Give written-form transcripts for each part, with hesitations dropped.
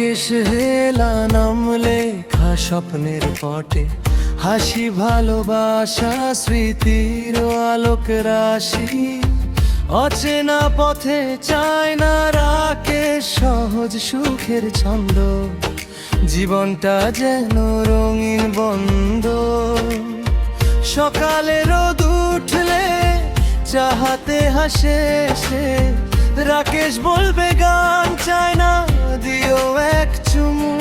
রাকেশ হেলা নাম লেখা স্বপ্নের পটে, হাসি ভালোবাসা স্মৃতির আলোক রাশি। অচেনা পথে চায় না রাকেশ সহজ সুখের ছন্দ, জীবনটা যেন রঙিন বন্ধ। সকালে রোদ উঠলে চাহাতে হাসে সে, রাকেশ বলবে গান চায় না দিও এক চুমু।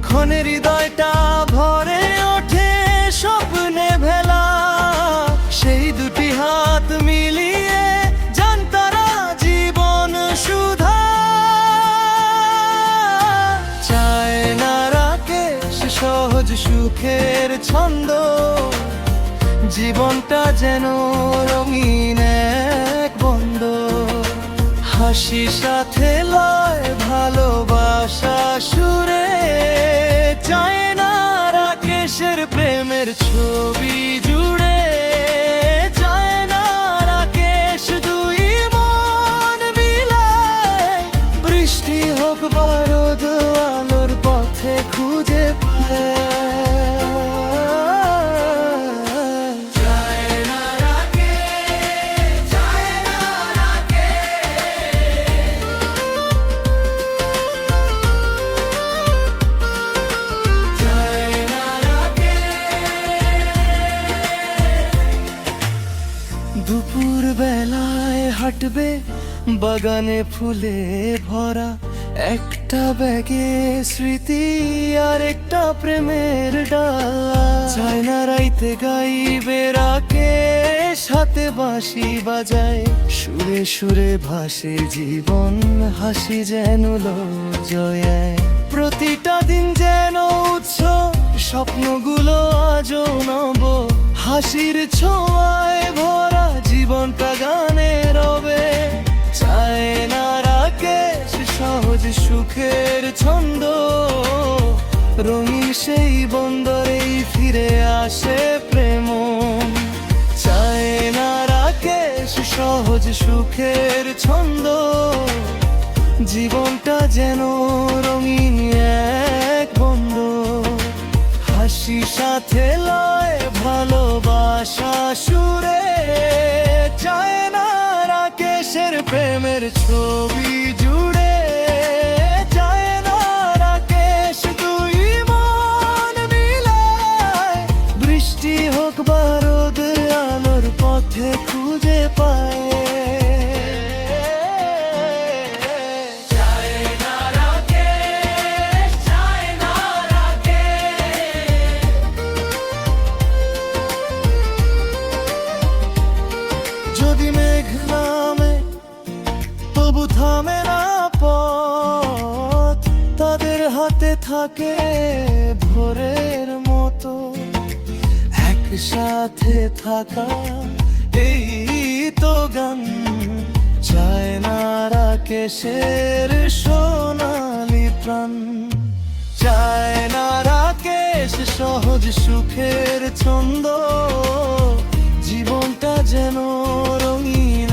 ক্ষণে হৃদয়টা ভরে ওঠে স্বপ্নে ভেলা, সেই দুটি হাত মিলিয়ে যান তারা জীবন সুধা। চায় না রাকেশ সহজ সুখের ছন্দ, জীবনটা যেন রঙিন এক বন্ধ। হাসি সাথে লয় ভালোবাসা সুরে, চায় না রাকেশের প্রেমের ছবি জুড়ে। চায় না রাকেশ দুই মন মিলায়, বৃষ্টি হোক বারোদ আলোর পথে খুঁজে পায়। দুপুর বেলায় হাঁটবে বাগানে ফুলে ভরা, একটা ব্যাগে স্মৃতি আর একটা প্রেমের ডালা। চায় না রাইতে গাইবে রাকেশ হাতে বাঁশি বাজায়, সুরে সুরে ভাসে জীবন হাসি যেন জয়ায়। প্রতিটা দিন যেন উৎসব, স্বপ্নগুলো আজও নব, হাসির ছোঁয়ায় ভরা জীবনটা গানে রবে। চায় না রাকেশ সহজ সুখের ছন্দ, রঙিন সেই বন্দরেই ফিরে আসে প্রেম। চায় না রাকেশ সহজ সুখের ছন্দ, জীবনটা যেন রঙিন এক বন্ধ। হাসি সাথে লয় ভালোবাসা সুরে, চায় না রাকেশের প্রেমের ছবি জুড়ে। চায় না রাকেশ দুই মন মিলায়, বৃষ্টি হোক বারোদ আলোর পথে খুঁজে পায়। যদি মেঘ নামে তবু থামে না পথ, তাদের হাতে থাকে ভোরের মতো। একসাথে থাকা এই তো গান, চায় না রাকেশের সোনালি প্রাণ। চায় না রাকেশ সহজ সুখের ছন্দ, জীবনটা যেন রঙিন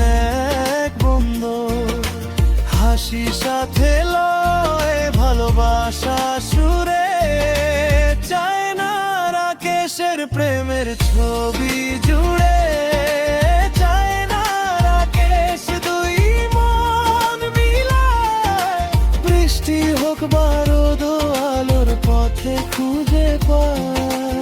এক বন্ধ। হাসি সাথে লয় ভালোবাসা সুরে, চায় না রাকেশের প্রেমের ছবি জুড়ে। চায় না রাকেশ দুই মন মিলায়, বৃষ্টি হোক বারোদ আলোর পথে খুঁজে পায়।